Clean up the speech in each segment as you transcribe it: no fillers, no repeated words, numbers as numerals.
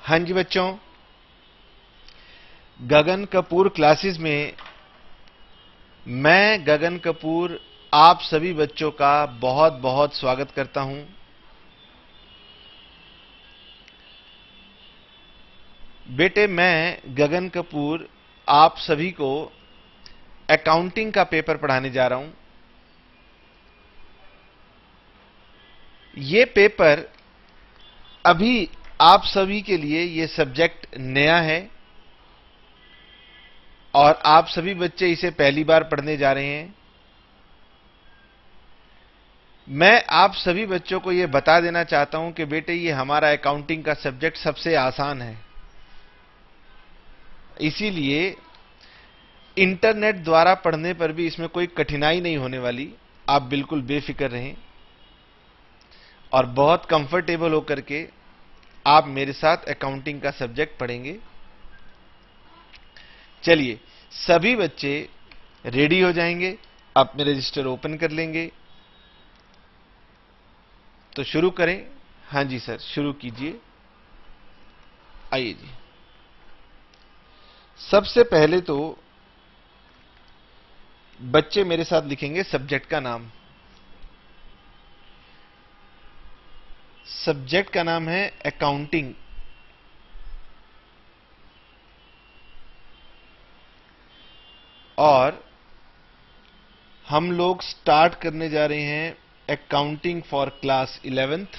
हाँ जी बच्चों, गगन कपूर क्लासेस में मैं गगन कपूर आप सभी बच्चों का बहुत बहुत स्वागत करता हूं। बेटे, मैं गगन कपूर आप सभी को अकाउंटिंग का पेपर पढ़ाने जा रहा हूं। ये पेपर अभी आप सभी के लिए ये सब्जेक्ट नया है और आप सभी बच्चे इसे पहली बार पढ़ने जा रहे हैं। मैं आप सभी बच्चों को यह बता देना चाहता हूं कि बेटे, ये हमारा अकाउंटिंग का सब्जेक्ट सबसे आसान है, इसीलिए इंटरनेट द्वारा पढ़ने पर भी इसमें कोई कठिनाई नहीं होने वाली। आप बिल्कुल बेफिक्र रहें और बहुत कंफर्टेबल होकर के आप मेरे साथ अकाउंटिंग का सब्जेक्ट पढ़ेंगे। चलिए, सभी बच्चे रेडी हो जाएंगे, अपने रजिस्टर ओपन कर लेंगे तो शुरू करें। हाँ जी सर, शुरू कीजिए। आइए जी। सबसे पहले तो बच्चे मेरे साथ लिखेंगे सब्जेक्ट का नाम। सब्जेक्ट का नाम है अकाउंटिंग। और हम लोग स्टार्ट करने जा रहे हैं अकाउंटिंग फॉर क्लास 11th।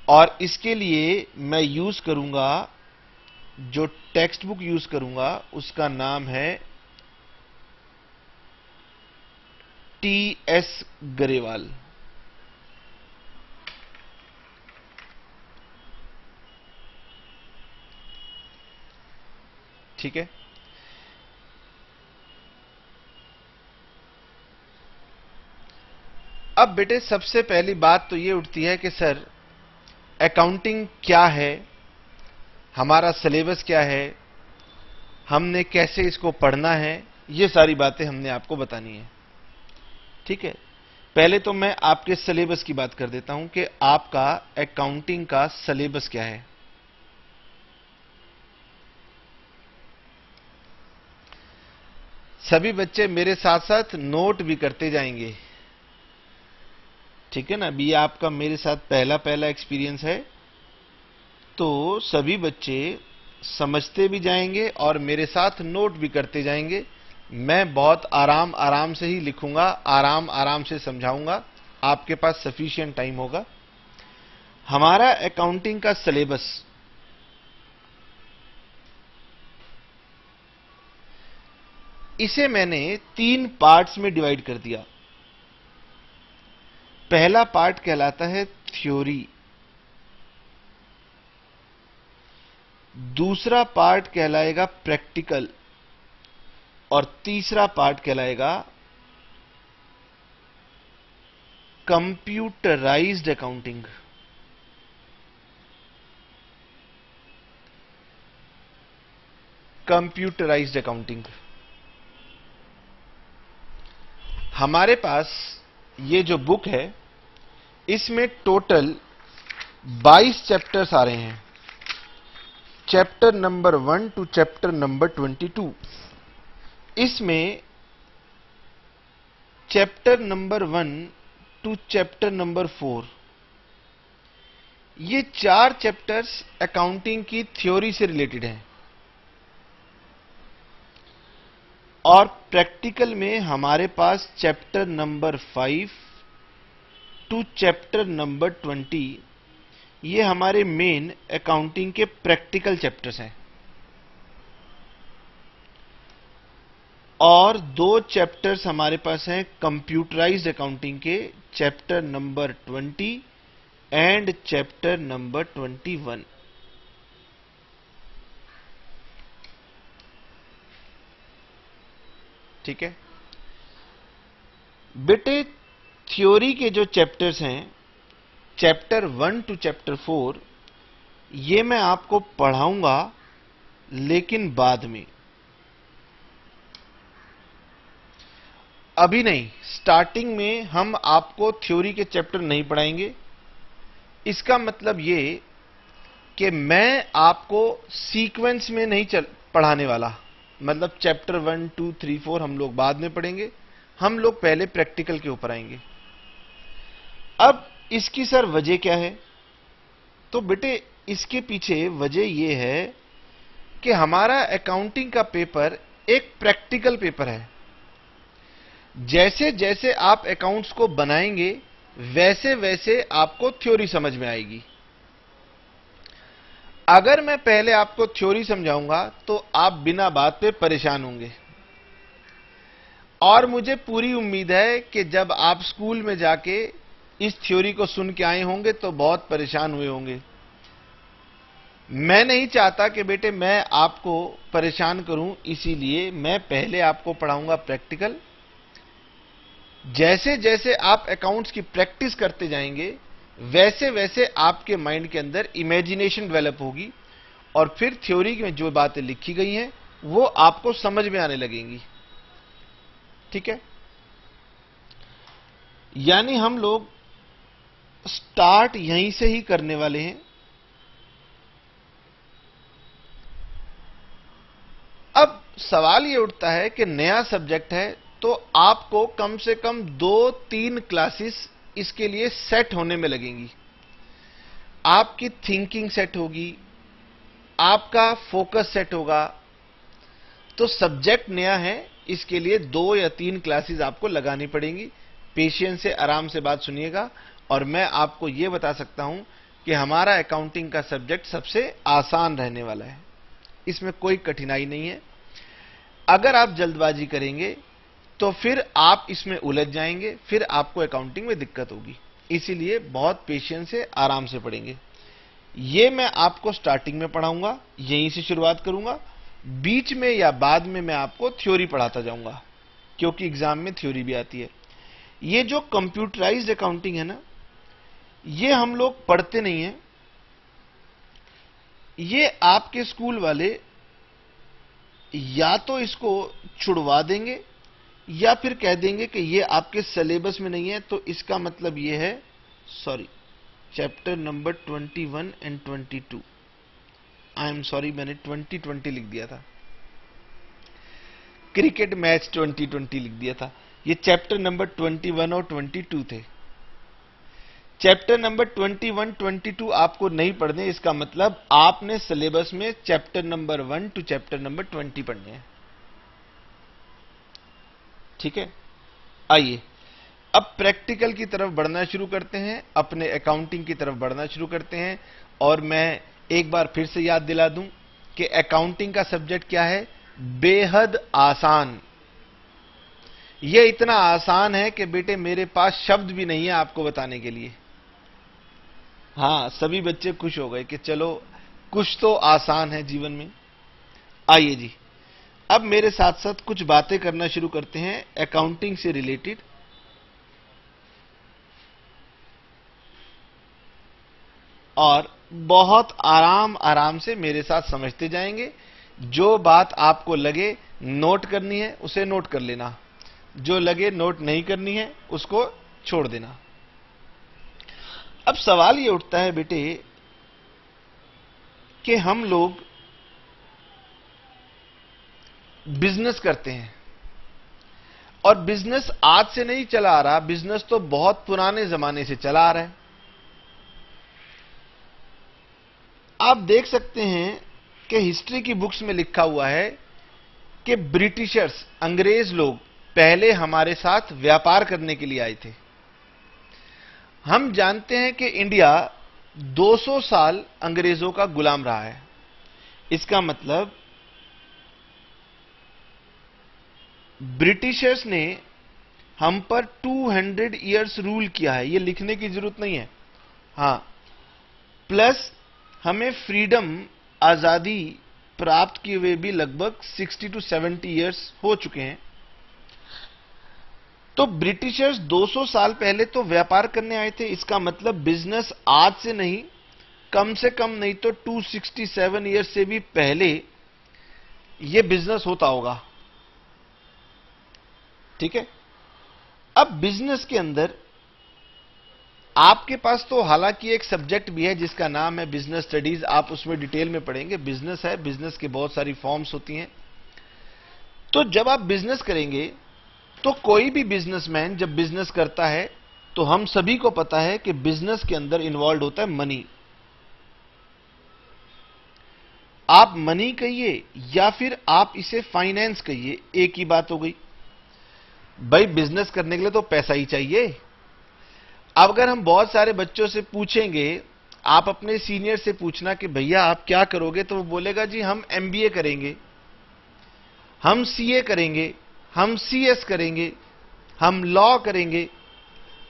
और इसके लिए मैं यूज करूंगा, जो टेक्स्ट बुक यूज करूंगा उसका नाम है टी.एस. गरेवाल। ठीक है। अब बेटे, सबसे पहली बात तो ये उठती है कि सर, अकाउंटिंग क्या है, हमारा सिलेबस क्या है, हमने कैसे इसको पढ़ना है, ये सारी बातें हमने आपको बतानी है। ठीक है। पहले तो मैं आपके सिलेबस की बात कर देता हूं कि आपका अकाउंटिंग का सिलेबस क्या है। सभी बच्चे मेरे साथ साथ नोट भी करते जाएंगे। ठीक है ना। अभी आपका मेरे साथ पहला एक्सपीरियंस है, तो सभी बच्चे समझते भी जाएंगे और मेरे साथ नोट भी करते जाएंगे। मैं बहुत आराम आराम से ही लिखूंगा, आराम आराम से समझाऊंगा, आपके पास सफिशिएंट टाइम होगा। हमारा अकाउंटिंग का सिलेबस इसे मैंने 3 पार्ट्स में डिवाइड कर दिया। पहला पार्ट कहलाता है थ्योरी, दूसरा पार्ट कहलाएगा प्रैक्टिकल और तीसरा पार्ट कहलाएगा कंप्यूटराइज्ड अकाउंटिंग। Computerised accounting. हमारे पास ये जो बुक है, इसमें टोटल 22 चैप्टर्स आ रहे हैं, chapter number 1 to chapter number 22। इसमें chapter number 1 to chapter number 4, ये 4 चैप्टर्स अकाउंटिंग की थ्योरी से रिलेटेड हैं। और प्रैक्टिकल में हमारे पास chapter number 5 to chapter number 20, ये हमारे मेन अकाउंटिंग के प्रैक्टिकल चैप्टर्स हैं। और 2 चैप्टर्स हमारे पास हैं कंप्यूटराइज्ड अकाउंटिंग के, chapter number 20 and chapter number 21। ठीक है बेटे, थ्योरी के जो चैप्टर्स हैं, चैप्टर 1 टू चैप्टर 4, ये मैं आपको पढ़ाऊंगा लेकिन बाद में, अभी नहीं। स्टार्टिंग में हम आपको थ्योरी के चैप्टर नहीं पढ़ाएंगे, इसका मतलब ये कि मैं आपको सीक्वेंस में नहीं पढ़ाने वाला। मतलब चैप्टर 1, 2, 3, 4 हम लोग बाद में पढ़ेंगे, हम लोग पहले प्रैक्टिकल के ऊपर आएंगे। अब इसकी सर वजह क्या है? तो बेटे इसके पीछे वजह यह है कि हमारा अकाउंटिंग का पेपर एक प्रैक्टिकल पेपर है। जैसे जैसे आप अकाउंट्स को बनाएंगे वैसे वैसे आपको थ्योरी समझ में आएगी। अगर मैं पहले आपको थ्योरी समझाऊंगा तो आप बिना बात पे परेशान होंगे, और मुझे पूरी उम्मीद है कि जब आप स्कूल में जाके इस थ्योरी को सुन के आए होंगे तो बहुत परेशान हुए होंगे। मैं नहीं चाहता कि बेटे मैं आपको परेशान करूं, इसीलिए मैं पहले आपको पढ़ाऊंगा प्रैक्टिकल। जैसे जैसे आप अकाउंट्स की प्रैक्टिस करते जाएंगे वैसे वैसे आपके माइंड के अंदर इमेजिनेशन डेवलप होगी, और फिर थ्योरी में जो बातें लिखी गई हैं वो आपको समझ में आने लगेंगी। ठीक है? यानी हम लोग स्टार्ट यहीं से ही करने वाले हैं। अब सवाल ये उठता है कि नया सब्जेक्ट है तो आपको कम से कम 2-3 क्लासेस इसके लिए सेट होने में लगेंगी। आपकी थिंकिंग सेट होगी, आपका फोकस सेट होगा। तो सब्जेक्ट नया है, इसके लिए 2 या 3 क्लासेस आपको लगानी पड़ेंगी। पेशेंस से आराम से बात सुनिएगा, और मैं आपको यह बता सकता हूं कि हमारा अकाउंटिंग का सब्जेक्ट सबसे आसान रहने वाला है, इसमें कोई कठिनाई नहीं है। अगर आप जल्दबाजी करेंगे तो फिर आप इसमें उलझ जाएंगे, फिर आपको अकाउंटिंग में दिक्कत होगी। इसीलिए बहुत पेशेंस से आराम से पढ़ेंगे। ये मैं आपको स्टार्टिंग में पढ़ाऊंगा, यहीं से शुरुआत करूंगा। बीच में या बाद में मैं आपको थ्योरी पढ़ाता जाऊंगा, क्योंकि एग्जाम में थ्योरी भी आती है। ये जो कंप्यूटराइज्ड अकाउंटिंग है ना, ये हम लोग पढ़ते नहीं हैं। ये आपके स्कूल वाले या तो इसको छुड़वा देंगे या फिर कह देंगे कि ये आपके सिलेबस में नहीं है। तो इसका मतलब ये है, sorry, chapter number 21 and 22, I am sorry, मैंने 2020 लिख दिया था, क्रिकेट मैच 2020 लिख दिया था। ये चैप्टर नंबर 21 और 22 थे। चैप्टर नंबर 21, 22 आपको नहीं पढ़ने, इसका मतलब आपने सिलेबस में chapter number 1 to chapter number 20 पढ़ने हैं। ठीक है? आइए अब प्रैक्टिकल की तरफ बढ़ना शुरू करते हैं, अपने अकाउंटिंग की तरफ बढ़ना शुरू करते हैं। और मैं एक बार फिर से याद दिला दूं कि अकाउंटिंग का सब्जेक्ट क्या है? बेहद आसान। यह इतना आसान है कि बेटे मेरे पास शब्द भी नहीं है आपको बताने के लिए। हां, सभी बच्चे खुश हो गए कि चलो कुछ तो आसान है जीवन में। आइए जी, अब मेरे साथ साथ कुछ बातें करना शुरू करते हैं अकाउंटिंग से रिलेटेड। और बहुत आराम आराम से मेरे साथ समझते जाएंगे। जो बात आपको लगे नोट करनी है उसे नोट कर लेना, जो लगे नोट नहीं करनी है उसको छोड़ देना। अब सवाल ये उठता है बेटे कि हम लोग बिजनेस करते हैं, और बिजनेस आज से नहीं चला आ रहा, बिजनेस तो बहुत पुराने जमाने से चला आ रहा है। आप देख सकते हैं कि हिस्ट्री की बुक्स में लिखा हुआ है कि ब्रिटिशर्स, अंग्रेज लोग पहले हमारे साथ व्यापार करने के लिए आए थे। हम जानते हैं कि इंडिया 200 साल अंग्रेजों का गुलाम रहा है। इसका मतलब ब्रिटिशर्स ने हम पर 200 इयर्स रूल किया है। यह लिखने की जरूरत नहीं है। हां, प्लस हमें फ्रीडम, आजादी प्राप्त किए हुए भी लगभग 60 to 70 इयर्स हो चुके हैं। तो ब्रिटिशर्स 200 साल पहले तो व्यापार करने आए थे। इसका मतलब बिजनेस आज से नहीं, कम से कम नहीं तो 267 इयर्स से भी पहले यह बिजनेस होता होगा। ठीक है? अब बिजनेस के अंदर आपके पास तो हालांकि एक सब्जेक्ट भी है जिसका नाम है बिजनेस स्टडीज, आप उसमें डिटेल में पढ़ेंगे। बिजनेस है, बिजनेस की बहुत सारी फॉर्म्स होती हैं। तो जब आप बिजनेस करेंगे तो कोई भी बिजनेसमैन जब बिजनेस करता है तो हम सभी को पता है कि बिजनेस के अंदर इन्वॉल्व होता है मनी। आप मनी कहिए या फिर आप इसे फाइनेंस कहिए, एक ही बात हो गई। भाई बिजनेस करने के लिए तो पैसा ही चाहिए। अब अगर हम बहुत सारे बच्चों से पूछेंगे, आप अपने सीनियर से पूछना कि भैया आप क्या करोगे, तो वो बोलेगा जी हम एमबीए करेंगे, हम सीए करेंगे, हम सीएस करेंगे, हम लॉ करेंगे।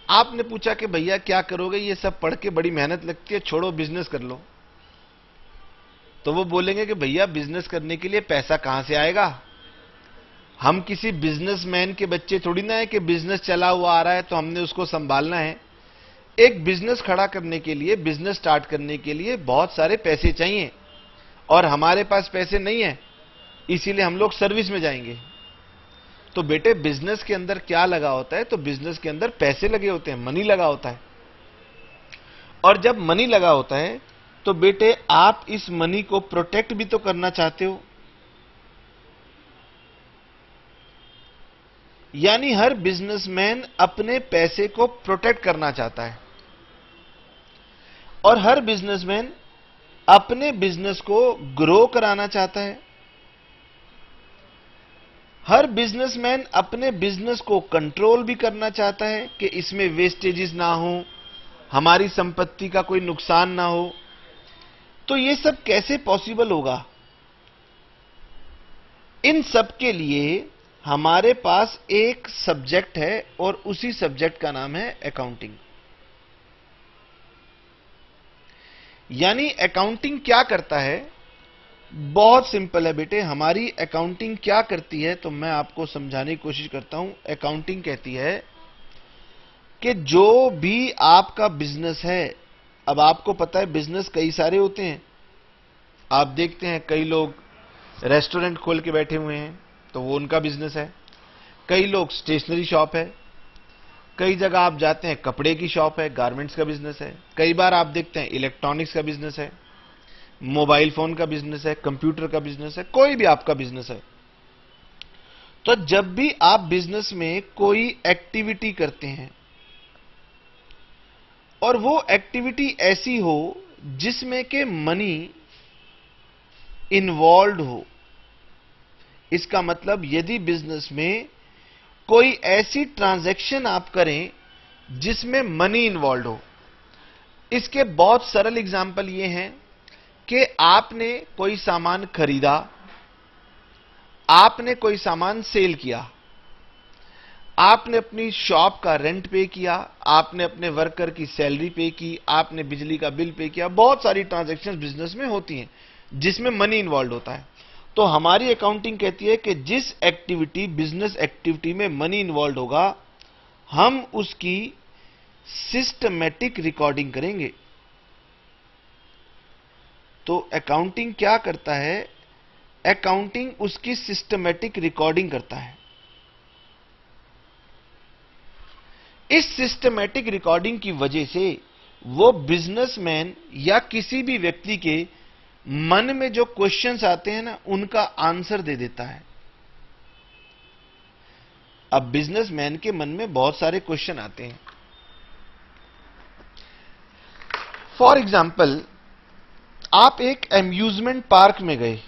आपने पूछा कि भैया क्या करोगे, ये सब पढ़ के बड़ी मेहनत लगती है, छोड़ो बिजनेस कर लो। तो वो बोलेंगे कि भैया बिजनेस करने के लिए पैसा कहां से आएगा। हम किसी बिजनेसमैन के बच्चे थोड़ी ना है कि बिजनेस चला हुआ आ रहा है तो हमने उसको संभालना है। एक बिजनेस खड़ा करने के लिए, बिजनेस स्टार्ट करने के लिए बहुत सारे पैसे चाहिए और हमारे पास पैसे नहीं है, इसीलिए हम लोग सर्विस में जाएंगे। तो बेटे बिजनेस के अंदर क्या लगा होता है, तो बिजनेस के अंदर पैसे लगे होते हैं, मनी लगा होता है। और जब मनी लगा होता है तो बेटे आप इस मनी को प्रोटेक्ट भी तो करना चाहते हो। यानी हर बिजनेसमैन अपने पैसे को प्रोटेक्ट करना चाहता है और हर बिजनेसमैन अपने बिजनेस को ग्रो कराना चाहता है। हर बिजनेसमैन अपने बिजनेस को कंट्रोल भी करना चाहता है कि इसमें वेस्टेजेस ना हो, हमारी संपत्ति का कोई नुकसान ना हो। तो ये सब कैसे पॉसिबल होगा? इन सब के लिए हमारे पास एक सब्जेक्ट है और उसी सब्जेक्ट का नाम है अकाउंटिंग। यानी अकाउंटिंग क्या करता है? बहुत सिंपल है बेटे। हमारी अकाउंटिंग क्या करती है तो मैं आपको समझाने की कोशिश करता हूं। अकाउंटिंग कहती है कि जो भी आपका बिजनेस है, अब आपको पता है बिजनेस कई सारे होते हैं। आप देखते हैं कई लोग रेस्टोरेंट खोल के बैठे हुए हैं तो वो उनका बिजनेस है, कई लोग स्टेशनरी शॉप है, कई जगह आप जाते हैं कपड़े की शॉप है, गारमेंट्स का बिजनेस है, कई बार आप देखते हैं इलेक्ट्रॉनिक्स का बिजनेस है, मोबाइल फोन का बिजनेस है, कंप्यूटर का बिजनेस है, कोई भी आपका बिजनेस है। तो जब भी आप बिजनेस में कोई एक्टिविटी करते हैं और वो एक्टिविटी ऐसी हो जिसमें के मनी इन्वॉल्व हो, इसका मतलब यदि बिजनेस में कोई ऐसी ट्रांजैक्शन आप करें जिसमें मनी इन्वॉल्व हो। इसके बहुत सरल एग्जांपल ये हैं कि आपने कोई सामान खरीदा, आपने कोई सामान सेल किया, आपने अपनी शॉप का रेंट पे किया, आपने अपने वर्कर की सैलरी पे की, आपने बिजली का बिल पे किया। बहुत सारी ट्रांजैक्शंस बिजनेस में होती हैं जिसमें मनी इन्वॉल्व होता है। तो हमारी अकाउंटिंग कहती है कि जिस एक्टिविटी, बिजनेस एक्टिविटी में मनी इन्वॉल्व होगा, हम उसकी सिस्टमैटिक रिकॉर्डिंग करेंगे। तो अकाउंटिंग क्या करता है? अकाउंटिंग उसकी सिस्टमैटिक रिकॉर्डिंग करता है। इस सिस्टमैटिक रिकॉर्डिंग की वजह से वो बिजनेसमैन या किसी भी व्यक्ति के मन में जो क्वेश्चंस आते हैं ना, उनका आंसर दे देता है। अब बिजनेसमैन के मन में बहुत सारे क्वेश्चन आते हैं। फॉर एग्जाम्पल, आप एक एम्यूजमेंट पार्क में गए।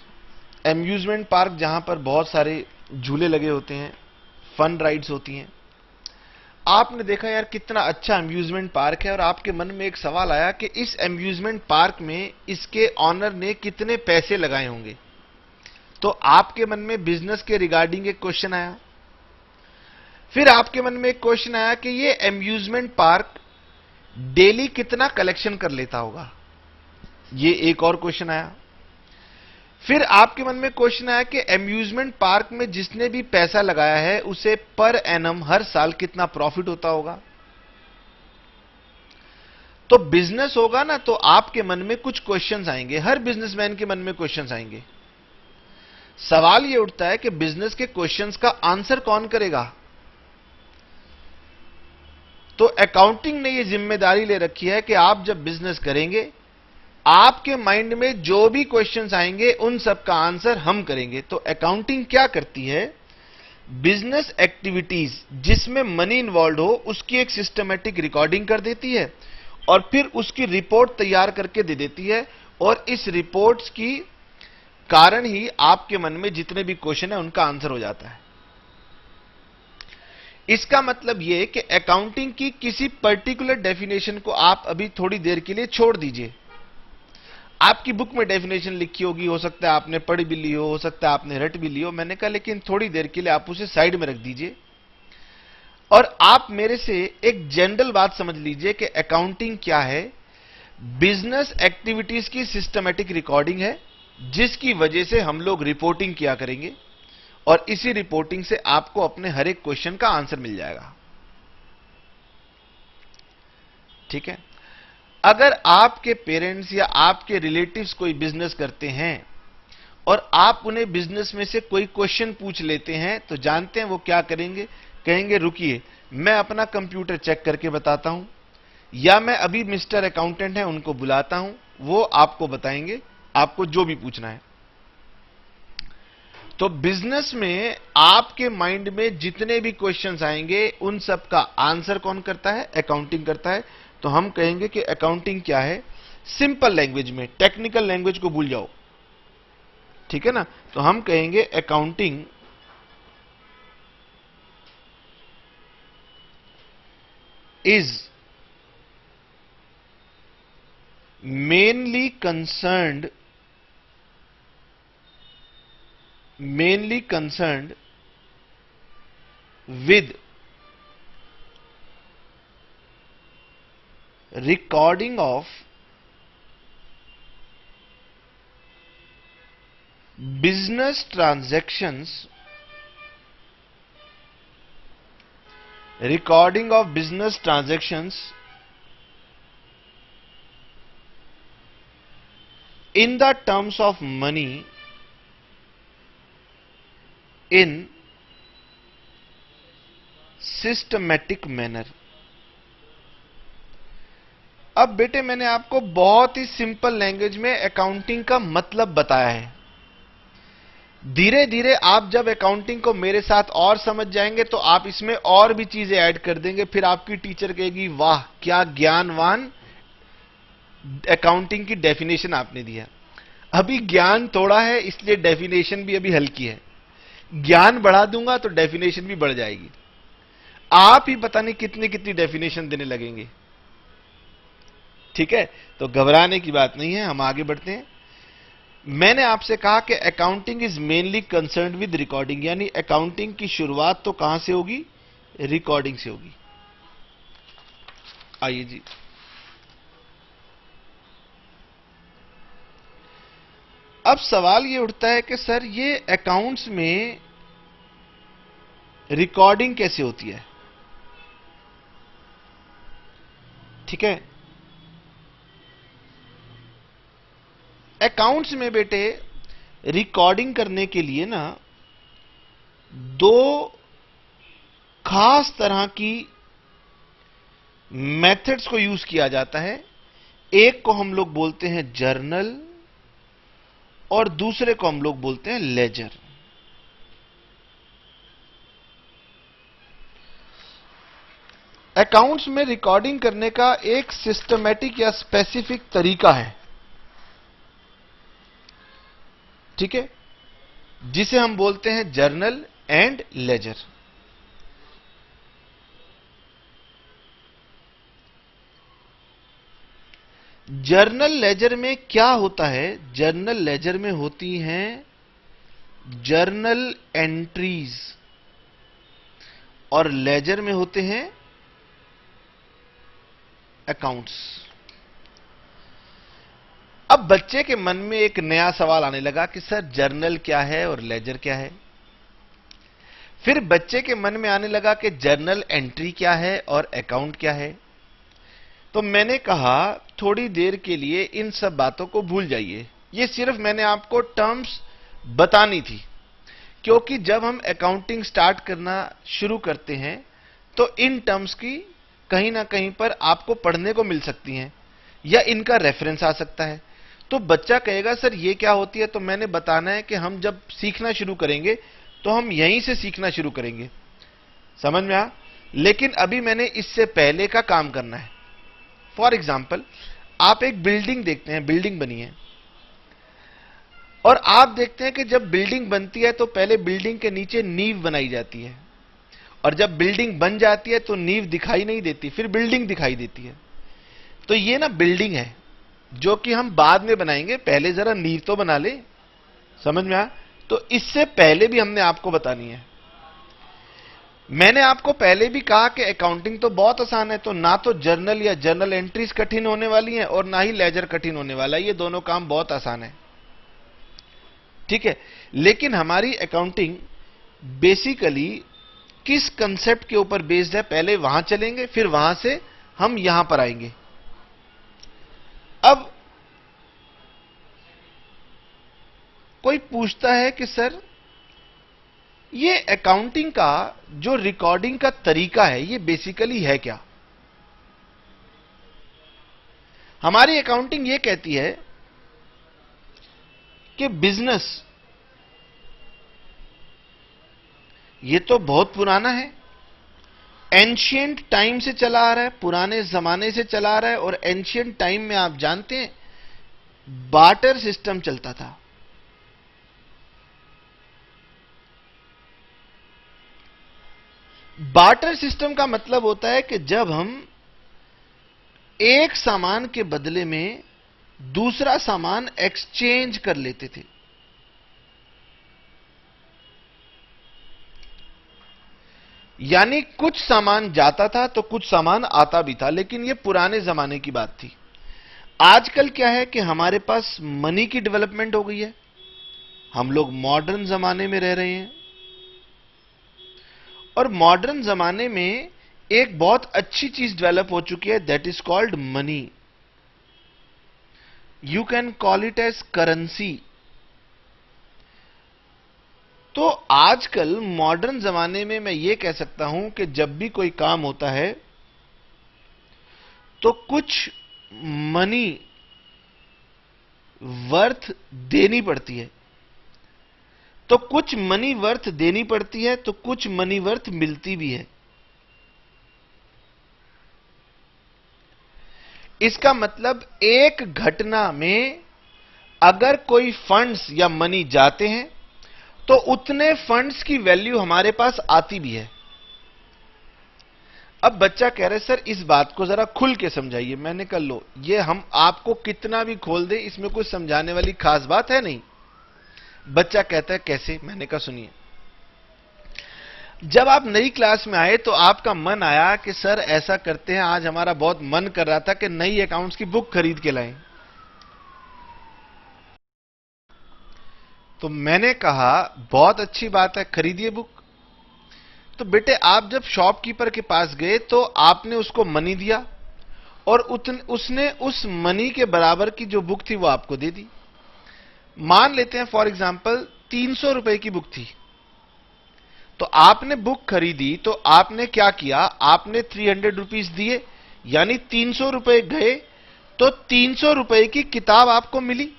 एम्यूजमेंट पार्क जहां पर बहुत सारे झूले लगे होते हैं, फन राइड्स होती हैं। आपने देखा यार कितना अच्छा एम्यूजमेंट पार्क है और आपके मन में एक सवाल आया कि इस एम्यूजमेंट पार्क में इसके ऑनर ने कितने पैसे लगाए होंगे। तो आपके मन में बिजनेस के रिगार्डिंग एक क्वेश्चन आया। फिर आपके मन में एक क्वेश्चन आया कि ये एम्यूजमेंट पार्क डेली कितना कलेक्शन कर लेता होगा। ये एक और क्वेश्चन आया। फिर आपके मन में क्वेश्चन आया कि एम्यूजमेंट पार्क में जिसने भी पैसा लगाया है उसे पर एनम हर साल कितना प्रॉफिट होता होगा। तो बिजनेस होगा ना, तो आपके मन में कुछ क्वेश्चंस आएंगे, हर बिजनेसमैन के मन में क्वेश्चंस आएंगे। सवाल यह उठता है कि बिजनेस के क्वेश्चंस का आंसर कौन करेगा? तो अकाउंटिंग ने यह जिम्मेदारी ले रखी है कि आप जब बिजनेस करेंगे, आपके माइंड में जो भी क्वेश्चंस आएंगे उन सब का आंसर हम करेंगे। तो अकाउंटिंग क्या करती है, बिजनेस एक्टिविटीज जिसमें मनी इन्वॉल्व हो उसकी एक सिस्टमैटिक रिकॉर्डिंग कर देती है और फिर उसकी रिपोर्ट तैयार करके दे देती है, और इस रिपोर्ट्स की कारण ही आपके मन में जितने भी क्वेश्चन है उनका आंसर हो जाता है। इसका मतलब यह कि अकाउंटिंग की किसी पर्टिकुलर डेफिनेशन को आप अभी थोड़ी देर के लिए छोड़ दीजिए। आपकी बुक में डेफिनेशन लिखी होगी, हो सकता है आपने पढ़ भी ली हो सकता है आपने रट भी ली हो, मैंने कहा लेकिन थोड़ी देर के लिए आप उसे साइड में रख दीजिए और आप मेरे से एक जनरल बात समझ लीजिए कि अकाउंटिंग क्या है। बिजनेस एक्टिविटीज की सिस्टमैटिक रिकॉर्डिंग है जिसकी वजह से हम लोग रिपोर्टिंग किया करेंगे और इसी रिपोर्टिंग से आपको अपने हर एक क्वेश्चन का आंसर मिल जाएगा। ठीक है। अगर आपके पेरेंट्स या आपके रिलेटिव्स कोई बिजनेस करते हैं और आप उन्हें बिजनेस में से कोई क्वेश्चन पूछ लेते हैं तो जानते हैं वो क्या करेंगे, कहेंगे रुकिए मैं अपना कंप्यूटर चेक करके बताता हूं, या मैं अभी मिस्टर अकाउंटेंट हैं उनको बुलाता हूं, वो आपको बताएंगे आपको जो भी पूछना है। तो बिजनेस में आपके माइंड में जितने भी क्वेश्चंस आएंगे उन सब का आंसर कौन करता है, अकाउंटिंग करता है। तो हम कहेंगे कि अकाउंटिंग क्या है, सिंपल लैंग्वेज में, टेक्निकल लैंग्वेज को भूल जाओ, ठीक है ना। तो हम कहेंगे accounting is mainly concerned with recording of business transactions, in the terms of money in systematic manner। अब बेटे मैंने आपको बहुत ही सिंपल लैंग्वेज में अकाउंटिंग का मतलब बताया है। धीरे धीरे आप जब अकाउंटिंग को मेरे साथ और समझ जाएंगे तो आप इसमें और भी चीजें ऐड कर देंगे, फिर आपकी टीचर कहेगी वाह क्या ज्ञानवान अकाउंटिंग की डेफिनेशन आपने दिया। अभी ज्ञान थोड़ा है इसलिए डेफिनेशन भी अभी हल्की है, ज्ञान बढ़ा दूंगा तो डेफिनेशन भी बढ़ जाएगी। आप ही पता नहीं कितनी कितनी डेफिनेशन देने लगेंगे। ठीक है, तो घबराने की बात नहीं है, हम आगे बढ़ते हैं। मैंने आपसे कहा कि accounting is mainly concerned with recording, यानी अकाउंटिंग की शुरुआत तो कहां से होगी, रिकॉर्डिंग से होगी। आइए जी, अब सवाल यह उठता है कि सर ये अकाउंट्स में रिकॉर्डिंग कैसे होती है। ठीक है, अकाउंट्स में बेटे रिकॉर्डिंग करने के लिए ना दो खास तरह की मेथड्स को यूज किया जाता है। एक को हम लोग बोलते हैं जर्नल और दूसरे को हम लोग बोलते हैं लेजर। अकाउंट्स में रिकॉर्डिंग करने का एक सिस्टमैटिक या स्पेसिफिक तरीका है, ठीक है, जिसे हम बोलते हैं journal and ledger. Journal ledger में क्या होता है, जर्नल लेजर में होती हैं जर्नल एंट्रीज और लेजर में होते हैं अकाउंट्स। अब बच्चे के मन में एक नया सवाल आने लगा कि सर जर्नल क्या है और लेजर क्या है। फिर बच्चे के मन में आने लगा कि जर्नल एंट्री क्या है और अकाउंट क्या है। तो मैंने कहा थोड़ी देर के लिए इन सब बातों को भूल जाइए, ये सिर्फ मैंने आपको टर्म्स बतानी थी, क्योंकि जब हम अकाउंटिंग स्टार्ट करना शुरू करते हैं तो इन टर्म्स की कहीं ना कहीं पर आपको पढ़ने को मिल सकती हैं या इनका रेफरेंस आ सकता है। तो बच्चा कहेगा सर ये क्या होती है, तो मैंने बताना है कि हम जब सीखना शुरू करेंगे तो हम यहीं से सीखना शुरू करेंगे। समझ में आ? लेकिन अभी मैंने इससे पहले का काम करना है। फॉर एग्जाम्पल, आप एक बिल्डिंग देखते हैं, बिल्डिंग बनी है, और आप देखते हैं कि जब बिल्डिंग बनती है तो पहले बिल्डिंग के नीचे नींव बनाई जाती है, और जब बिल्डिंग बन जाती है तो नींव दिखाई नहीं देती, फिर बिल्डिंग दिखाई देती है। तो ये ना बिल्डिंग है जो कि हम बाद में बनाएंगे, पहले जरा नींव तो बना ले। समझ में आ? तो इससे पहले भी हमने आपको बतानी है। मैंने आपको पहले भी कहा कि अकाउंटिंग तो बहुत आसान है, तो ना तो जर्नल या जर्नल एंट्रीज कठिन होने वाली हैं और ना ही लेजर कठिन होने वाला है, ये दोनों काम बहुत आसान है। ठीक है, लेकिन हमारी अकाउंटिंग बेसिकली किस कंसेप्ट के ऊपर बेस्ड है, पहले वहां चलेंगे, फिर वहां से हम यहां पर आएंगे। अब कोई पूछता है कि सर ये अकाउंटिंग का जो रिकॉर्डिंग का तरीका है ये बेसिकली है क्या? हमारी अकाउंटिंग ये कहती है कि बिजनेस ये तो बहुत पुराना है, एंशियंट टाइम से चला आ रहा है, पुराने जमाने से चला आ रहा है। और एंशियंट टाइम में आप जानते हैं बार्टर सिस्टम चलता था। बार्टर सिस्टम का मतलब होता है कि जब हम एक सामान के बदले में दूसरा सामान एक्सचेंज कर लेते थे। यानी कुछ सामान जाता था तो कुछ सामान आता भी था, लेकिन यह पुराने जमाने की बात थी। आजकल क्या है कि हमारे पास मनी की डेवलपमेंट हो गई है, हम लोग मॉडर्न जमाने में रह रहे हैं, और मॉडर्न जमाने में एक बहुत अच्छी चीज डेवलप हो चुकी है, that is called money. You can call it as currency. तो आजकल मॉडर्न जमाने में मैं यह कह सकता हूं कि जब भी कोई काम होता है तो कुछ मनी वर्थ देनी पड़ती है, तो कुछ मनी वर्थ देनी पड़ती है, तो कुछ मनी वर्थ मिलती भी है। इसका मतलब एक घटना में अगर कोई फंड्स या मनी जाते हैं तो उतने फंड्स की वैल्यू हमारे पास आती भी है। अब बच्चा कह रहे सर इस बात को जरा खुल के समझाइए। मैंने कहा लो, ये हम आपको कितना भी खोल दे इसमें कुछ समझाने वाली खास बात है नहीं। बच्चा कहता है कैसे? मैंने कहा सुनिए, जब आप नई क्लास में आए तो आपका मन आया कि सर ऐसा करते हैं, आज हमारा बहुत मन कर रहा था कि नई अकाउंट्स की बुक खरीद के लाएं। तो मैंने कहा बहुत अच्छी बात है, खरीदिए बुक। तो बेटे आप जब शॉपकीपर के पास गए तो आपने उसको मनी दिया और उसने उस मनी के बराबर की जो बुक थी वो आपको दे दी। मान लेते हैं फॉर एग्जांपल 300 रुपए की बुक थी, तो आपने बुक खरीदी, तो आपने क्या किया, आपने 300 रुपीज दिए, यानी 300 रुपए गए, तो 300 रुपए की किताब आपको मिली।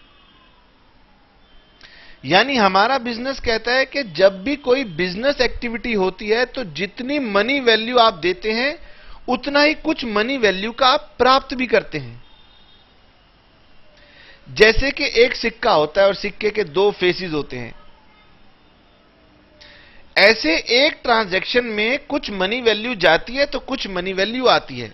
यानी हमारा बिजनेस कहता है कि जब भी कोई बिजनेस एक्टिविटी होती है तो जितनी मनी वैल्यू आप देते हैं उतना ही कुछ मनी वैल्यू का आप प्राप्त भी करते हैं। जैसे कि एक सिक्का होता है और सिक्के के दो फेसेस होते हैं, ऐसे एक ट्रांजैक्शन में कुछ मनी वैल्यू जाती है तो कुछ मनी वैल्यू आती है।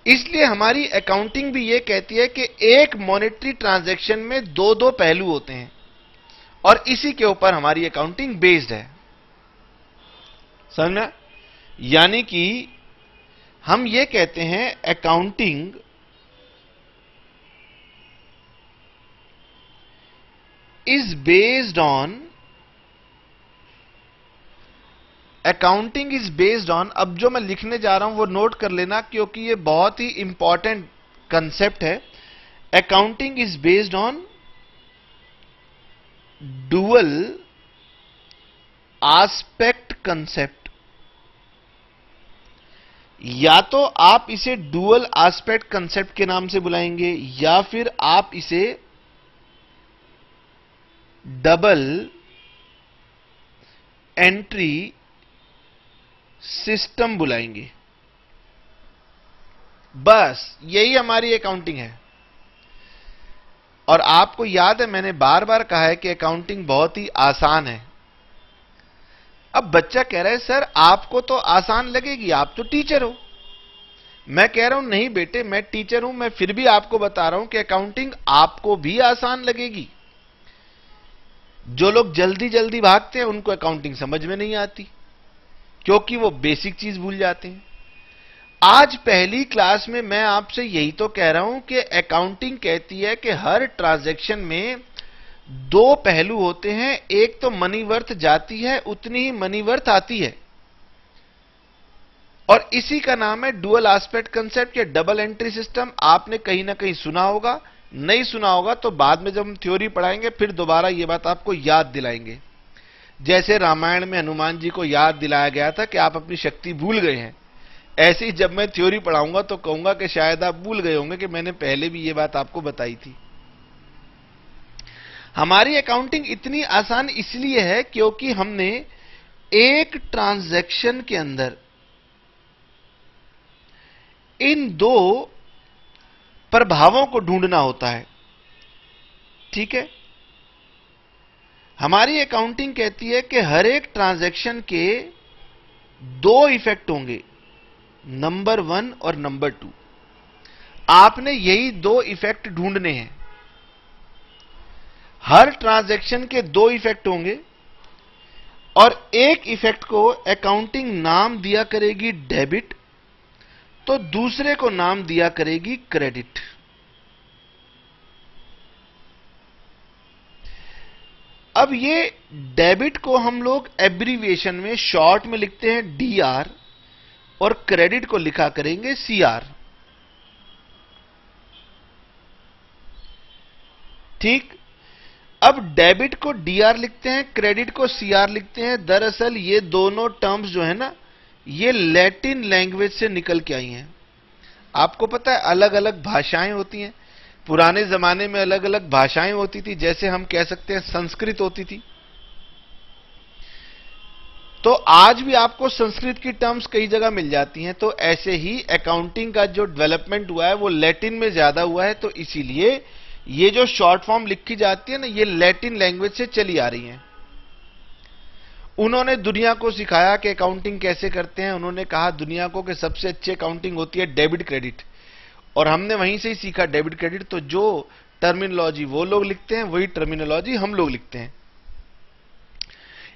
इसलिए हमारी अकाउंटिंग भी यह कहती है कि एक मॉनेटरी ट्रांजैक्शन में दो दो पहलू होते हैं, और इसी के ऊपर हमारी अकाउंटिंग बेस्ड है। समझना? यानी कि हम यह कहते हैं accounting is based on, accounting is based on, अब जो मैं लिखने जा रहा हूं वो नोट कर लेना क्योंकि ये बहुत ही इंपॉर्टेंट कंसेप्ट है। Accounting is based on dual aspect concept. या तो आप इसे डुअल एस्पेक्ट कंसेप्ट के नाम से बुलाएंगे या फिर आप इसे डबल एंट्री सिस्टम बुलाएंगे। बस यही हमारी अकाउंटिंग है। और आपको याद है मैंने बार बार कहा है कि अकाउंटिंग बहुत ही आसान है। अब बच्चा कह रहा है सर आपको तो आसान लगेगी, आप तो टीचर हो। मैं कह रहा हूं नहीं बेटे, मैं टीचर हूं, मैं फिर भी आपको बता रहा हूं कि अकाउंटिंग आपको भी आसान लगेगी। जो लोग जल्दी जल्दी भागते हैं उनको अकाउंटिंग समझ में नहीं आती, क्योंकि वो बेसिक चीज भूल जाते हैं। आज पहली क्लास में मैं आपसे यही तो कह रहा हूं कि अकाउंटिंग कहती है कि हर ट्रांजैक्शन में दो पहलू होते हैं। एक तो मनी वर्थ जाती है, उतनी ही मनी वर्थ आती है, और इसी का नाम है डुअल एस्पेक्ट कंसेप्ट या डबल एंट्री सिस्टम। आपने कहीं ना कहीं सुना होगा, नहीं सुना होगा तो बाद में जब हम थ्योरी पढ़ाएंगे फिर दोबारा यह बात आपको याद दिलाएंगे। जैसे रामायण में हनुमान जी को याद दिलाया गया था कि आप अपनी शक्ति भूल गए हैं, ऐसे ही जब मैं थ्योरी पढ़ाऊंगा तो कहूंगा कि शायद आप भूल गए होंगे कि मैंने पहले भी यह बात आपको बताई थी। हमारी अकाउंटिंग इतनी आसान इसलिए है क्योंकि हमने एक ट्रांजैक्शन के अंदर इन दो प्रभावों को ढूंढना होता है। ठीक है, हमारी अकाउंटिंग कहती है कि हर एक ट्रांजैक्शन के दो इफेक्ट होंगे, नंबर 1 और नंबर 2। आपने यही दो इफेक्ट ढूंढने हैं। हर ट्रांजैक्शन के दो इफेक्ट होंगे और एक इफेक्ट को अकाउंटिंग नाम दिया करेगी डेबिट, तो दूसरे को नाम दिया करेगी क्रेडिट। अब ये डेबिट को हम लोग एब्रीविएशन में शॉर्ट में लिखते हैं DR और क्रेडिट को लिखा करेंगे CR। ठीक, अब डेबिट को DR लिखते हैं, क्रेडिट को CR लिखते हैं। दरअसल ये दोनों टर्म्स जो है ना, ये लैटिन लैंग्वेज से निकल के आई हैं। आपको पता है अलग अलग भाषाएं होती हैं। पुराने जमाने में अलग अलग भाषाएं होती थी, जैसे हम कह सकते हैं संस्कृत होती थी। तो आज भी आपको संस्कृत की टर्म्स कई जगह मिल जाती हैं। तो ऐसे ही अकाउंटिंग का जो डेवलपमेंट हुआ है वो लैटिन में ज्यादा हुआ है, तो इसीलिए ये जो शॉर्ट फॉर्म लिखी जाती है ना, ये लैटिन लैंग्वेज से चली आ रही हैं। उन्होंने दुनिया को सिखाया कि अकाउंटिंग कैसे करते हैं। उन्होंने कहा दुनिया को कि सबसे अच्छी अकाउंटिंग होती है डेबिट क्रेडिट, और हमने वहीं से ही सीखा डेबिट क्रेडिट। तो जो टर्मिनोलॉजी वो लोग लिखते हैं वही टर्मिनोलॉजी हम लोग लिखते हैं।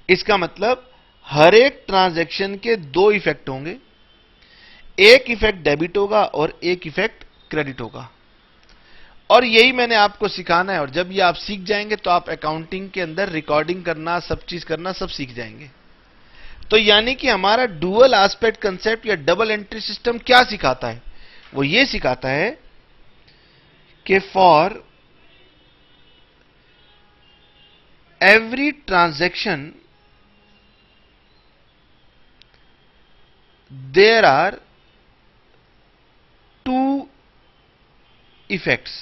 इसका मतलब हर एक ट्रांजैक्शन के दो इफेक्ट होंगे, एक इफेक्ट डेबिट होगा और एक इफेक्ट क्रेडिट होगा। और यही मैंने आपको सिखाना है, और जब ये आप सीख जाएंगे तो आप अकाउंटिंग के अंदर रिकॉर्डिंग करना, सब चीज करना, सब सीख जाएंगे। तो यानी कि हमारा डुअल एस्पेक्ट कंसेप्ट या डबल एंट्री सिस्टम क्या सिखाता है? वो ये सिखाता है कि for every transaction there are two effects.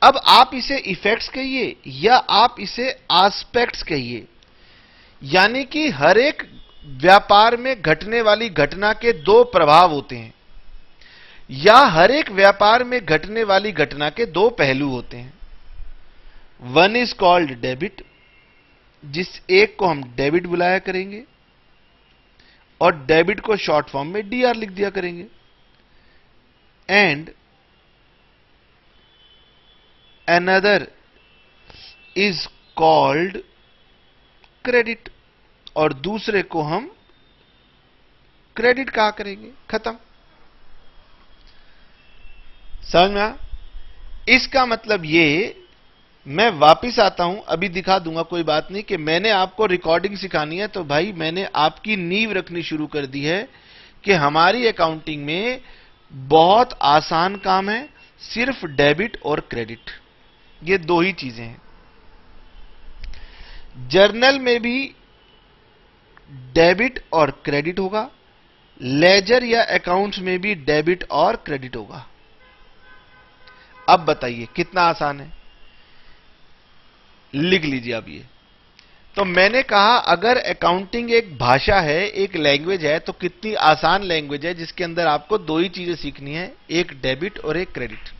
अब आप इसे इफेक्ट्स कहिए या आप इसे एस्पेक्ट्स कहिए, यानी कि हर एक व्यापार में घटने वाली घटना के दो प्रभाव होते हैं, या हर एक व्यापार में घटने वाली घटना के दो पहलू होते हैं। वन इज कॉल्ड डेबिट, जिस एक को हम डेबिट बुलाया करेंगे, और डेबिट को शॉर्ट फॉर्म में DR लिख दिया करेंगे। And another is called credit, और दूसरे को हम क्रेडिट कहा करेंगे। खत्म, समझ में आया? इसका मतलब ये, मैं वापिस आता हूं, अभी दिखा दूंगा, कोई बात नहीं, कि मैंने आपको रिकॉर्डिंग सिखानी है तो भाई मैंने आपकी नींव रखनी शुरू कर दी है कि हमारी अकाउंटिंग में बहुत आसान काम है, सिर्फ डेबिट और क्रेडिट, ये दो ही चीजें हैं। जर्नल में भी डेबिट और क्रेडिट होगा, लेजर या अकाउंट्स में भी डेबिट और क्रेडिट होगा। अब बताइए कितना आसान है, लिख लीजिए अब ये। तो मैंने कहा अगर अकाउंटिंग एक भाषा है, एक लैंग्वेज है, तो कितनी आसान लैंग्वेज है जिसके अंदर आपको दो ही चीजें सीखनी है, एक डेबिट और एक क्रेडिट।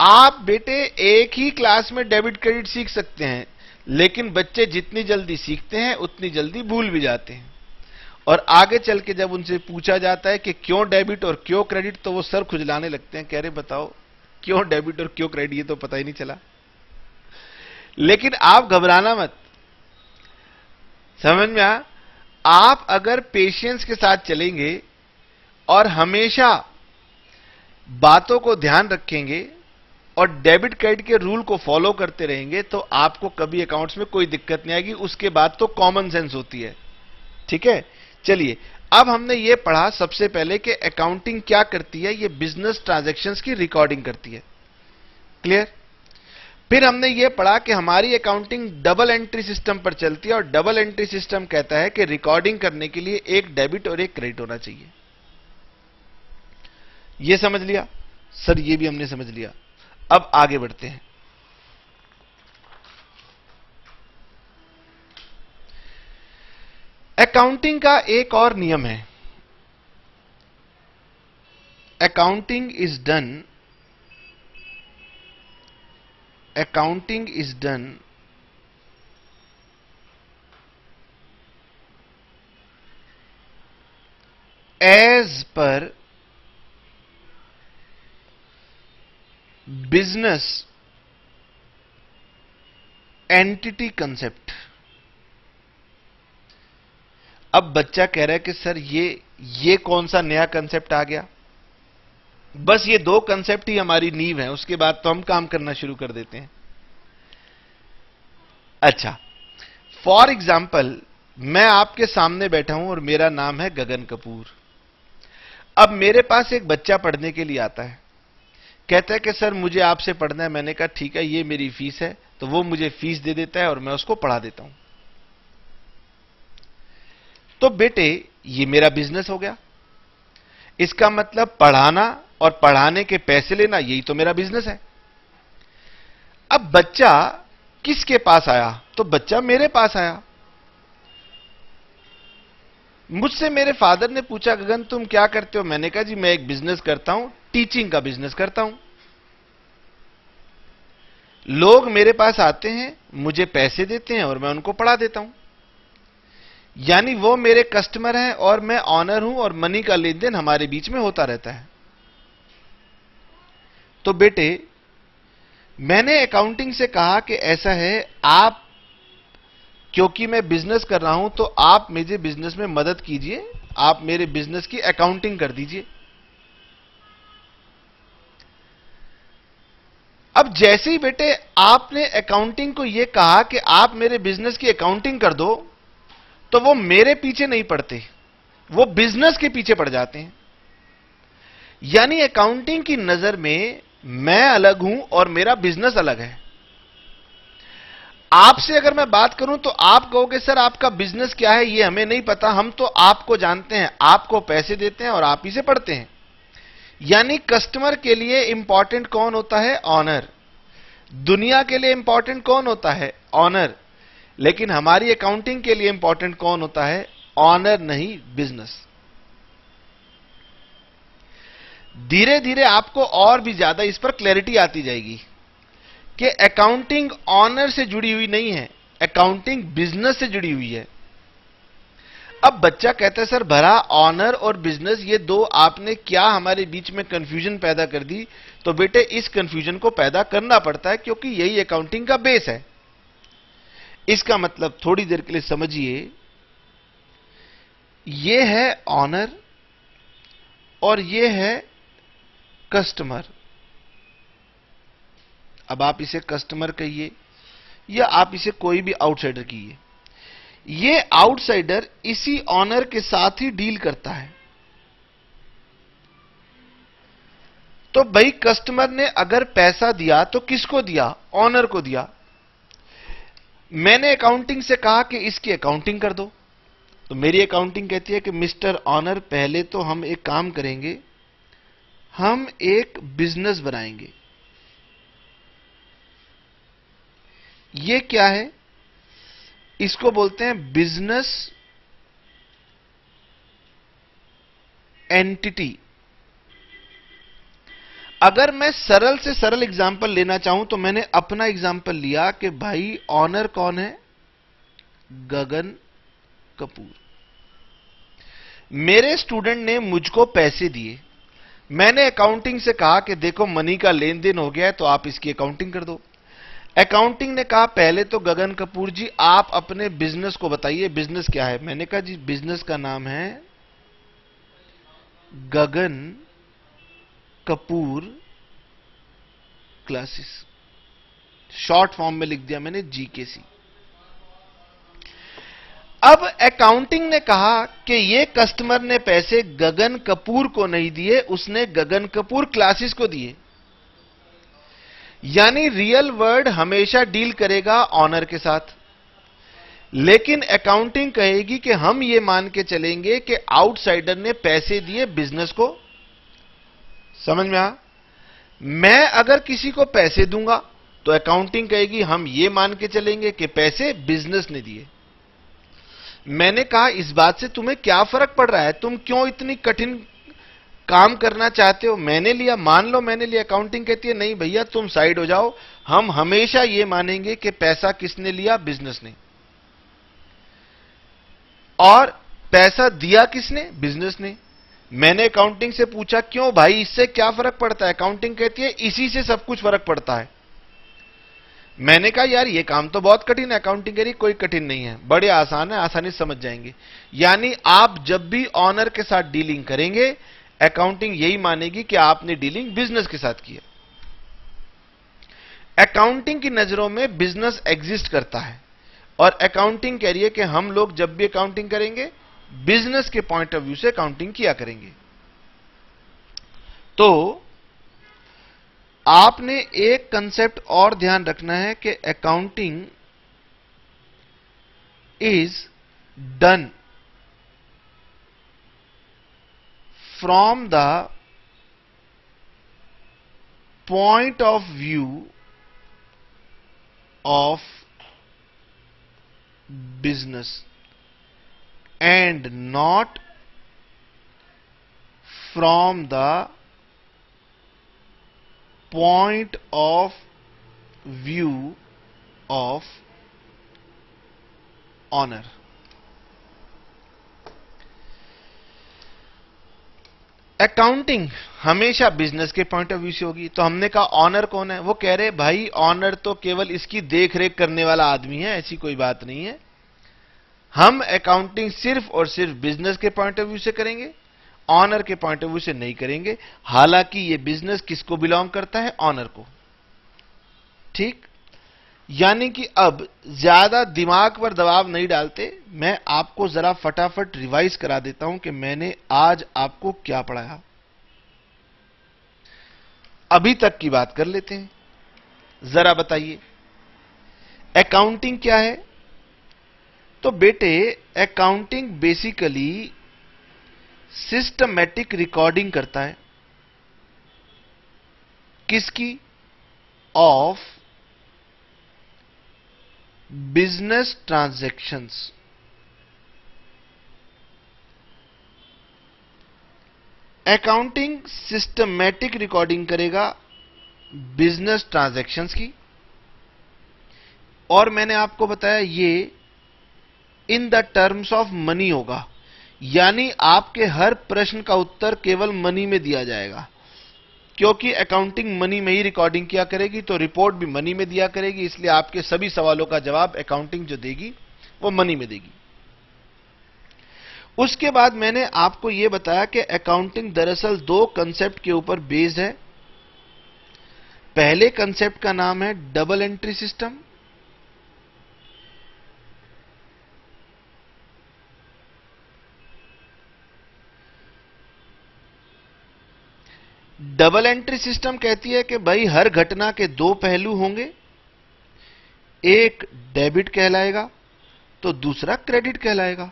आप बेटे एक ही क्लास में डेबिट क्रेडिट सीख सकते हैं, लेकिन बच्चे जितनी जल्दी सीखते हैं उतनी जल्दी भूल भी जाते हैं। और आगे चल के जब उनसे पूछा जाता है कि क्यों डेबिट और क्यों क्रेडिट, तो वो सर खुजलाने लगते हैं, कह रहे बताओ क्यों डेबिट और क्यों क्रेडिट, ये तो पता ही नहीं चला। लेकिन आप घबराना मत, समझ में आप अगर पेशेंस के साथ चलेंगे और हमेशा बातों को ध्यान रखेंगे और डेबिट क्रेडिट के रूल को फॉलो करते रहेंगे, तो आपको कभी अकाउंट्स में कोई दिक्कत नहीं आएगी। उसके बाद तो कॉमन सेंस होती है। ठीक है, चलिए अब हमने ये पढ़ा सबसे पहले कि अकाउंटिंग क्या करती है, ये बिजनेस ट्रांजैक्शंस की रिकॉर्डिंग करती है। क्लियर। फिर हमने ये पढ़ा कि हमारी अकाउंटिंग डबल एंट्री सिस्टम पर चलती है और डबल एंट्री सिस्टम कहता है कि रिकॉर्डिंग करने के लिए एक डेबिट और एक क्रेडिट होना चाहिए। ये समझ लिया सर, ये भी हमने समझ लिया। अब आगे बढ़ते हैं। अकाउंटिंग का एक और नियम है, accounting is done as per business entity concept. अब बच्चा कह रहा है कि सर ये कौन सा नया कंसेप्ट आ गया। बस ये दो कंसेप्ट ही हमारी नींव है, उसके बाद तो हम काम करना शुरू कर देते हैं। अच्छा, फॉर एग्जाम्पल मैं आपके सामने बैठा हूं और मेरा नाम है गगन कपूर। अब मेरे पास एक बच्चा पढ़ने के लिए आता है, कहता है कि सर मुझे आपसे पढ़ना है। मैंने कहा ठीक है, ये मेरी फीस है। तो वो मुझे फीस दे देता है और मैं उसको पढ़ा देता हूं। तो बेटे ये मेरा बिजनेस हो गया। इसका मतलब पढ़ाना और पढ़ाने के पैसे लेना, यही तो मेरा बिजनेस है। अब बच्चा किसके पास आया? तो बच्चा मेरे पास आया। मुझसे मेरे फादर ने पूछा गगन तुम क्या करते हो? मैंने कहा जी मैं एक बिजनेस करता हूं, टीचिंग का बिजनेस करता हूं। लोग मेरे पास आते हैं, मुझे पैसे देते हैं और मैं उनको पढ़ा देता हूं। यानी वो मेरे कस्टमर हैं और मैं ऑनर हूं और मनी का लेन देन हमारे बीच में होता रहता है। तो बेटे मैंने अकाउंटिंग से कहा कि ऐसा है, आप क्योंकि मैं बिजनेस कर रहा हूं तो आप मुझे बिजनेस में मदद कीजिए, आप मेरे बिजनेस की अकाउंटिंग कर दीजिए। अब जैसे ही बेटे आपने अकाउंटिंग को यह कहा कि आप मेरे बिजनेस की अकाउंटिंग कर दो, तो वो मेरे पीछे नहीं पड़ते, वो बिजनेस के पीछे पड़ जाते हैं। यानी अकाउंटिंग की नजर में मैं अलग हूं और मेरा बिजनेस अलग है। आपसे अगर मैं बात करूं तो आप कहोगे सर आपका बिजनेस क्या है ये हमें नहीं पता, हम तो आपको जानते हैं, आपको पैसे देते हैं और आप ही से पढ़ते हैं। यानी कस्टमर के लिए इंपॉर्टेंट कौन होता है? ऑनर। दुनिया के लिए इंपॉर्टेंट कौन होता है? ऑनर। लेकिन हमारी अकाउंटिंग के लिए इंपॉर्टेंट कौन होता है? ऑनर नहीं, बिजनेस। धीरे धीरे आपको और भी ज्यादा इस पर क्लैरिटी आती जाएगी कि अकाउंटिंग ऑनर से जुड़ी हुई नहीं है, अकाउंटिंग बिजनेस से जुड़ी हुई है। अब बच्चा कहता है सर भरा ऑनर और बिजनेस ये दो आपने क्या हमारे बीच में कंफ्यूजन पैदा कर दी। तो बेटे इस कंफ्यूजन को पैदा करना पड़ता है क्योंकि यही अकाउंटिंग का बेस है। इसका मतलब थोड़ी देर के लिए समझिए, ये है ऑनर और ये है कस्टमर। अब आप इसे कस्टमर कहिए या आप इसे कोई भी आउटसाइडर कहिए, ये आउटसाइडर इसी ऑनर के साथ ही डील करता है। तो भाई कस्टमर ने अगर पैसा दिया तो किसको दिया? ऑनर को दिया। मैंने अकाउंटिंग से कहा कि इसकी अकाउंटिंग कर दो, तो मेरी अकाउंटिंग कहती है कि मिस्टर ऑनर, पहले तो हम एक काम करेंगे, हम एक बिजनेस बनाएंगे। ये क्या है? इसको बोलते हैं बिजनेस एंटिटी। अगर मैं सरल से सरल एग्जांपल लेना चाहूं तो मैंने अपना एग्जांपल लिया कि भाई ऑनर कौन है? गगन कपूर। मेरे स्टूडेंट ने मुझको पैसे दिए, मैंने अकाउंटिंग से कहा कि देखो मनी का लेन देन हो गया है तो आप इसकी अकाउंटिंग कर दो। अकाउंटिंग ने कहा पहले तो गगन कपूर जी आप अपने बिजनेस को बताइए, बिजनेस क्या है? मैंने कहा जी बिजनेस का नाम है गगन कपूर क्लासेस। शॉर्ट फॉर्म में लिख दिया मैंने जीकेसी। अब अकाउंटिंग ने कहा कि ये कस्टमर ने पैसे गगन कपूर को नहीं दिए, उसने गगन कपूर क्लासेस को दिए। यानी रियल वर्ड हमेशा डील करेगा ऑनर के साथ, लेकिन अकाउंटिंग कहेगी कि हम ये मान के चलेंगे कि आउटसाइडर ने पैसे दिए बिजनेस को। समझ में आ? मैं अगर किसी को पैसे दूंगा तो अकाउंटिंग कहेगी हम ये मान के चलेंगे कि पैसे बिजनेस ने दिए। मैंने कहा इस बात से तुम्हें क्या फर्क पड़ रहा है? तुम क्यों इतनी कठिन काम करना चाहते हो? मैंने लिया, मान लो मैंने लिया। अकाउंटिंग कहती है नहीं भैया तुम साइड हो जाओ, हम हमेशा ये मानेंगे कि पैसा किसने लिया? बिजनेस ने। और पैसा दिया किसने? बिजनेस ने। मैंने अकाउंटिंग से पूछा क्यों भाई, इससे क्या फर्क पड़ता है? अकाउंटिंग कहती है इसी से सब कुछ फर्क पड़ता है। मैंने कहा यार ये काम तो बहुत कठिन है। अकाउंटिंग कह रही कोई कठिन नहीं है, बड़े आसान है, आसानी से समझ जाएंगे। यानी आप जब भी ऑनर के साथ डीलिंग करेंगे अकाउंटिंग यही मानेगी कि आपने डीलिंग बिजनेस के साथ की है। अकाउंटिंग की नजरों में बिजनेस एग्जिस्ट करता है और अकाउंटिंग कह रही है कि हम लोग जब भी अकाउंटिंग करेंगे बिजनेस के पॉइंट ऑफ व्यू से अकाउंटिंग किया करेंगे। तो आपने एक कंसेप्ट और ध्यान रखना है कि accounting is done from the point of view of business and not from the point of view of honor. Accounting हमेशा बिजनेस के पॉइंट ऑफ व्यू से होगी। तो हमने कहा ऑनर कौन है? वो कह रहे भाई ऑनर तो केवल इसकी देखरेख करने वाला आदमी है, ऐसी कोई बात नहीं है। हम अकाउंटिंग सिर्फ और सिर्फ बिजनेस के पॉइंट ऑफ व्यू से करेंगे, ऑनर के पॉइंट ऑफ व्यू से नहीं करेंगे। हालांकि ये बिजनेस किसको बिलोंग करता है? ऑनर को। ठीक? यानी कि अब ज्यादा दिमाग पर दबाव नहीं डालते, मैं आपको जरा फटाफट रिवाइज करा देता हूं कि मैंने आज आपको क्या पढ़ाया। अभी तक की बात कर लेते हैं। जरा बताइए अकाउंटिंग क्या है? तो बेटे अकाउंटिंग बेसिकली सिस्टमैटिक रिकॉर्डिंग करता है। किसकी? Of business transactions. Accounting systematic recording करेगा बिजनेस ट्रांजैक्शंस की। और मैंने आपको बताया ये in the terms of money होगा, यानी आपके हर प्रश्न का उत्तर केवल मनी में दिया जाएगा, क्योंकि अकाउंटिंग मनी में ही रिकॉर्डिंग किया करेगी तो रिपोर्ट भी मनी में दिया करेगी। इसलिए आपके सभी सवालों का जवाब अकाउंटिंग जो देगी वो मनी में देगी। उसके बाद मैंने आपको यह बताया कि अकाउंटिंग दरअसल दो कंसेप्ट के ऊपर बेस्ड है। पहले कंसेप्ट का नाम है double entry system, double entry system कहती है कि भाई हर घटना के दो पहलू होंगे, एक डेबिट कहलाएगा तो दूसरा क्रेडिट कहलाएगा।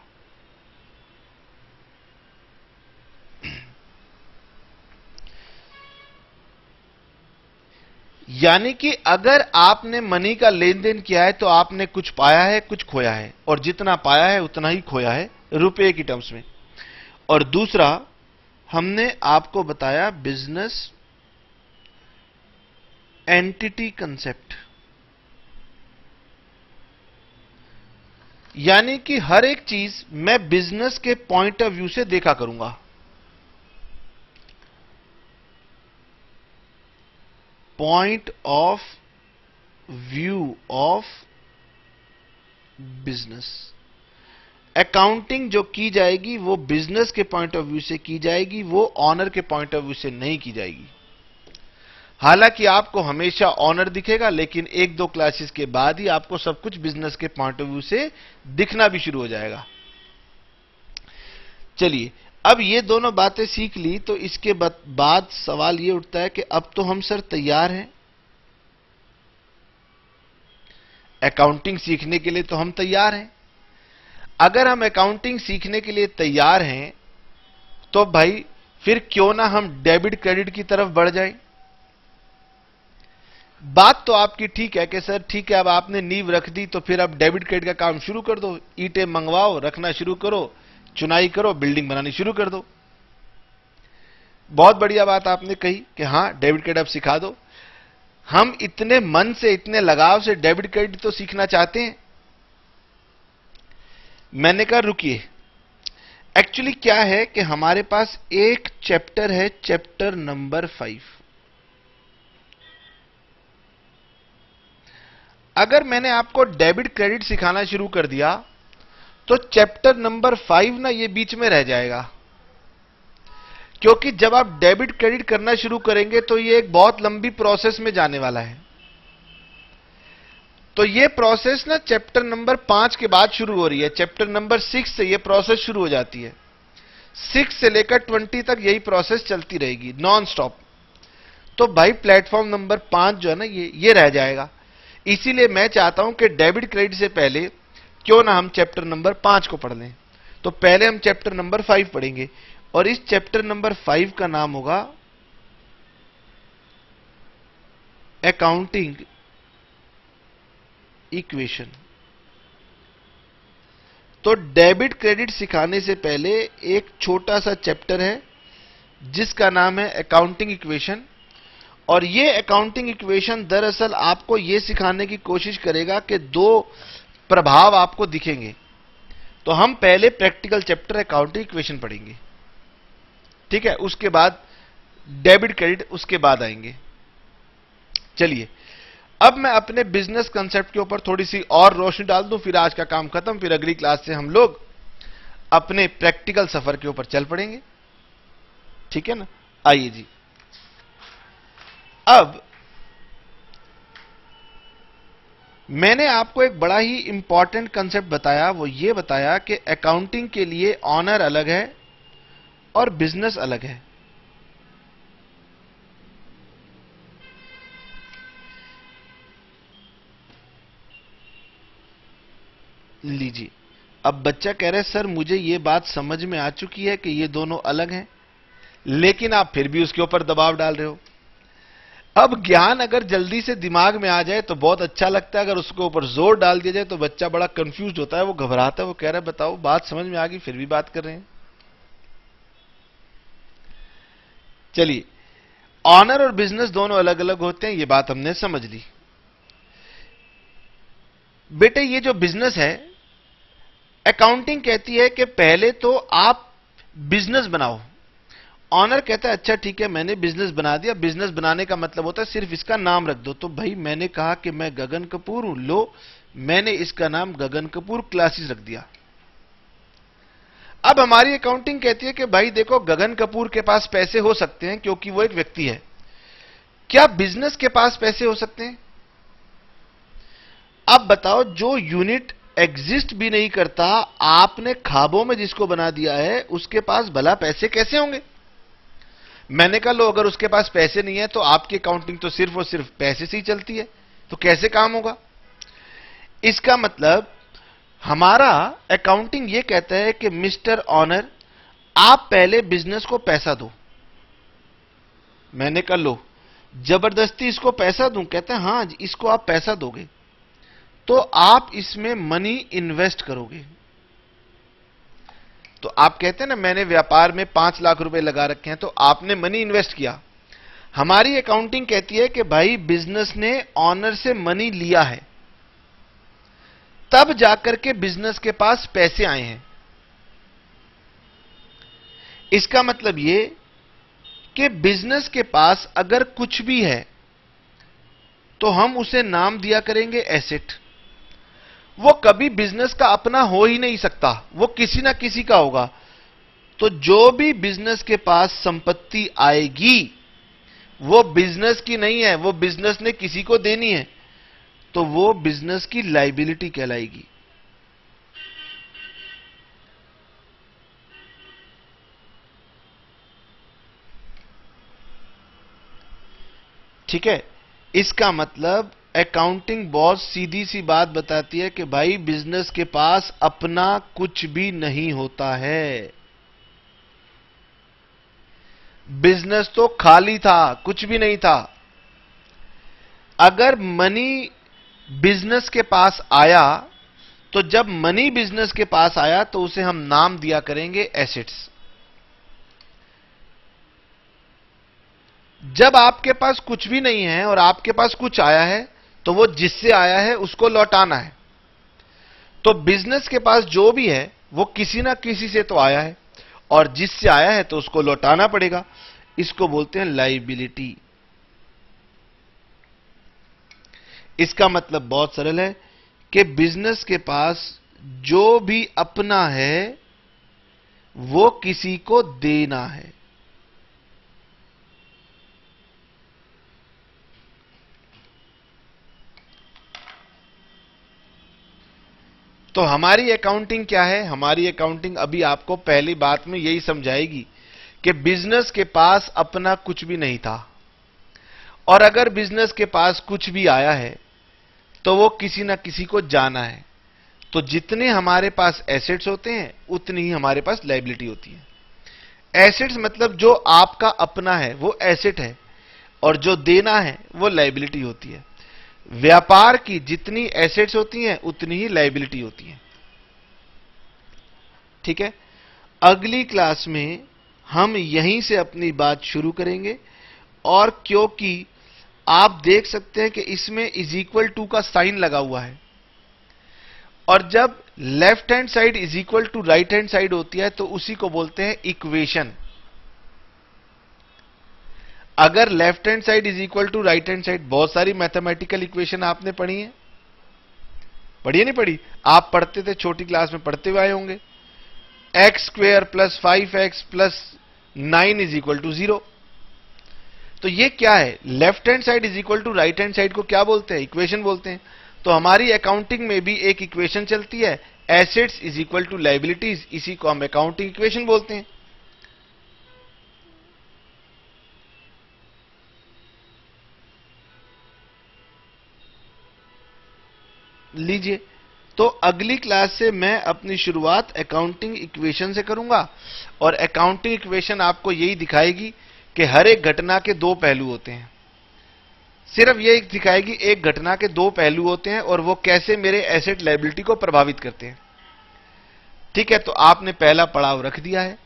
यानी कि अगर आपने मनी का लेन देन किया है तो आपने कुछ पाया है, कुछ खोया है, और जितना पाया है उतना ही खोया है रुपए की टर्म्स में। और दूसरा, हमने आपको बताया बिजनेस एंटिटी कंसेप्ट, यानी कि हर एक चीज मैं बिजनेस के पॉइंट ऑफ व्यू से देखा करूंगा। Point of view of business. Accounting जो की जाएगी वो बिजनेस के पॉइंट ऑफ व्यू से की जाएगी, वो ऑनर के पॉइंट ऑफ व्यू से नहीं की जाएगी। हालांकि आपको हमेशा ऑनर दिखेगा, लेकिन एक दो क्लासेस के बाद ही आपको सब कुछ बिजनेस के पॉइंट ऑफ व्यू से दिखना भी शुरू हो जाएगा। चलिए, अब ये दोनों बातें सीख ली तो इसके बाद सवाल ये उठता है कि अब तो हम सर तैयार हैं, अकाउंटिंग सीखने के लिए तो हम तैयार हैं। अगर हम अकाउंटिंग सीखने के लिए तैयार हैं तो भाई फिर क्यों ना हम डेबिट क्रेडिट की तरफ बढ़ जाएं। बात तो आपकी ठीक है कि सर ठीक है, अब आपने नींव रख दी तो फिर अब डेबिट क्रेडिट का काम शुरू कर दो, ईंटें मंगवाओ, रखना शुरू करो, चुनाई करो, बिल्डिंग बनानी शुरू कर दो। बहुत बढ़िया बात आपने कही कि हां डेबिट क्रेडिट अब सिखा दो। हम इतने मन से, इतने लगाव से डेबिट क्रेडिट तो सीखना चाहते हैं। मैंने कहा रुकिए, एक्चुअली क्या है कि हमारे पास एक चैप्टर है, चैप्टर नंबर 5। अगर मैंने आपको डेबिट क्रेडिट सिखाना शुरू कर दिया तो चैप्टर नंबर 5 ना ये बीच में रह जाएगा, क्योंकि जब आप डेबिट क्रेडिट करना शुरू करेंगे तो ये एक बहुत लंबी प्रोसेस में जाने वाला है। तो ये प्रोसेस ना चैप्टर नंबर 5 के बाद शुरू हो रही है, चैप्टर नंबर 6 से ये प्रोसेस शुरू हो जाती है। 6 से लेकर 20 तक यही प्रोसेस चलती रहेगी नॉन स्टॉप। तो भाई प्लेटफॉर्म नंबर 5 जो है ना ये रह जाएगा। इसीलिए मैं चाहता हूं कि डेबिट क्रेडिट से पहले क्यों ना हम चैप्टर नंबर 5 को पढ़ लें। तो पहले हम चैप्टर नंबर 5 पढ़ेंगे, और इस चैप्टर नंबर 5 का नाम होगा अकाउंटिंग इक्वेशन। तो डेबिट क्रेडिट सिखाने से पहले एक छोटा सा चैप्टर है जिसका नाम है अकाउंटिंग इक्वेशन, और ये अकाउंटिंग इक्वेशन दरअसल आपको ये सिखाने की कोशिश करेगा कि दो प्रभाव आपको दिखेंगे। तो हम पहले प्रैक्टिकल चैप्टर अकाउंटिंग इक्वेशन पढ़ेंगे, ठीक है, उसके बाद डेबिट क्रेडिट उसके बाद आएंगे। चलिए, अब मैं अपने बिजनेस कंसेप्ट के ऊपर थोड़ी सी और रोशनी डाल दूं, फिर आज का काम खत्म, फिर अगली क्लास से हम लोग अपने प्रैक्टिकल सफर के ऊपर चल पड़ेंगे, ठीक है ना। आइए जी, अब मैंने आपको एक बड़ा ही इंपॉर्टेंट कंसेप्ट बताया, वो ये बताया कि अकाउंटिंग के लिए ऑनर अलग है और बिजनेस अलग है। लीजिए, अब बच्चा कह रहे हैं सर मुझे ये बात समझ में आ चुकी है कि ये दोनों अलग हैं, लेकिन आप फिर भी उसके ऊपर दबाव डाल रहे हो। अब ज्ञान अगर जल्दी से दिमाग में आ जाए तो बहुत अच्छा लगता है, अगर उसके ऊपर जोर डाल दिया जाए तो बच्चा बड़ा कंफ्यूज होता है, वो घबराता है, वो कह रहा है बताओ बात समझ में आ गई फिर भी बात कर रहे हैं। चलिए, ऑनर और बिजनेस दोनों अलग अलग होते हैं, ये बात हमने समझ ली। बेटे ये जो बिजनेस है, अकाउंटिंग कहती है कि पहले तो आप बिजनेस बनाओ। ऑनर कहता है अच्छा ठीक है मैंने बिजनेस बना दिया। बिजनेस बनाने का मतलब होता है सिर्फ इसका नाम रख दो। तो भाई मैंने कहा कि मैं गगन कपूर हूं, लो मैंने इसका नाम गगन कपूर क्लासेस रख दिया। अब हमारी अकाउंटिंग कहती है कि भाई देखो गगन कपूर के पास पैसे हो सकते हैं क्योंकि वो एक व्यक्ति है, क्या बिजनेस के पास पैसे हो सकते हैं? अब बताओ, जो यूनिट एग्जिस्ट भी नहीं करता, आपने ख्वाबों में जिसको बना दिया है, उसके पास भला पैसे कैसे होंगे? मैंने कहा लो अगर उसके पास पैसे नहीं है तो आपकी अकाउंटिंग तो सिर्फ और सिर्फ पैसे से ही चलती है, तो कैसे काम होगा? इसका मतलब हमारा अकाउंटिंग यह कहता है कि मिस्टर ऑनर आप पहले बिजनेस को पैसा दो। मैंने कहा लो जबरदस्ती इसको पैसा दूं, कहते हैं हां इसको आप पैसा दोगे तो आप इसमें मनी इन्वेस्ट करोगे। तो आप कहते हैं ना मैंने व्यापार में 5 लाख रुपए लगा रखे हैं, तो आपने मनी इन्वेस्ट किया। हमारी अकाउंटिंग कहती है कि भाई बिजनेस ने ऑनर से मनी लिया है, तब जाकर के बिजनेस के पास पैसे आए हैं। इसका मतलब यह कि बिजनेस के पास अगर कुछ भी है तो हम उसे नाम दिया करेंगे एसेट। वो कभी बिजनेस का अपना हो ही नहीं सकता, वो किसी ना किसी का होगा। तो जो भी बिजनेस के पास संपत्ति आएगी वो बिजनेस की नहीं है, वो बिजनेस ने किसी को देनी है, तो वो बिजनेस की लायबिलिटी कहलाएगी। ठीक है, इसका मतलब अकाउंटिंग बहुत सीधी सी बात बताती है कि भाई बिजनेस के पास अपना कुछ भी नहीं होता है। बिजनेस तो खाली था, कुछ भी नहीं था। अगर मनी बिजनेस के पास आया, तो जब मनी बिजनेस के पास आया तो उसे हम नाम दिया करेंगे एसेट्स। जब आपके पास कुछ भी नहीं है और आपके पास कुछ आया है, तो वो जिससे आया है उसको लौटाना है। तो बिजनेस के पास जो भी है वो किसी ना किसी से तो आया है, और जिससे आया है तो उसको लौटाना पड़ेगा। इसको बोलते हैं लायबिलिटी। इसका मतलब बहुत सरल है कि बिजनेस के पास जो भी अपना है वो किसी को देना है। तो हमारी अकाउंटिंग क्या है? हमारी अकाउंटिंग अभी आपको पहली बात में यही समझाएगी कि बिजनेस के पास अपना कुछ भी नहीं था, और अगर बिजनेस के पास कुछ भी आया है तो वो किसी ना किसी को जाना है। तो जितने हमारे पास एसेट्स होते हैं उतनी ही हमारे पास लायबिलिटी होती है। एसेट्स मतलब जो आपका अपना है वो एसेट है, और जो देना है वो लायबिलिटी होती है। व्यापार की जितनी एसेट्स होती हैं उतनी ही लायबिलिटी होती है। ठीक है, अगली क्लास में हम यहीं से अपनी बात शुरू करेंगे। और क्योंकि आप देख सकते हैं कि इसमें इज इक्वल टू का साइन लगा हुआ है, और जब left hand side is equal to right hand side होती है तो उसी को बोलते हैं इक्वेशन। अगर left hand side is equal to right hand side, बहुत सारी मैथमेटिकल इक्वेशन आपने पढ़ी है, पढ़ी है नहीं पढ़ी? आप पढ़ते थे, छोटी क्लास में पढ़ते हुए आए होंगे। X square plus 5x plus 9 is equal to 0। तो ये क्या है? Left hand side is equal to right hand side को क्या बोलते हैं? इक्वेशन बोलते हैं। तो हमारी अकाउंटिंग में भी एक इक्वेशन चलती है, assets is equal to liabilities. इसी को हम अकाउंटिंग इक्वेशन बोलते हैं। लीजिए, तो अगली क्लास से मैं अपनी शुरुआत अकाउंटिंग इक्वेशन से करूंगा, और अकाउंटिंग इक्वेशन आपको यही दिखाएगी कि हर एक घटना के दो पहलू होते हैं। सिर्फ ये दिखाएगी एक घटना के दो पहलू होते हैं और वो कैसे मेरे एसेट लायबिलिटी को प्रभावित करते हैं। ठीक है, तो आपने पहला पड़ाव रख दिया है।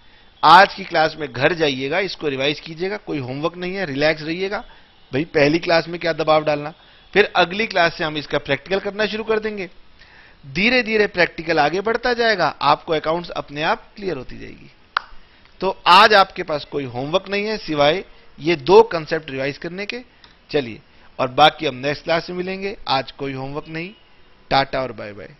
आज की क्लास में घर जाइएगा, इसको रिवाइज कीजिएगा, कोई होमवर्क नहीं है, रिलैक्स रहिएगा। भाई पहली क्लास में क्या दबाव डालना। फिर अगली क्लास से हम इसका प्रैक्टिकल करना शुरू कर देंगे। धीरे धीरे प्रैक्टिकल आगे बढ़ता जाएगा, आपको अकाउंट्स अपने आप क्लियर होती जाएगी। तो आज आपके पास कोई होमवर्क नहीं है सिवाय ये दो कंसेप्ट रिवाइज करने के। चलिए, और बाकी हम नेक्स्ट क्लास में मिलेंगे। आज कोई होमवर्क नहीं। टाटा और बाय बाय।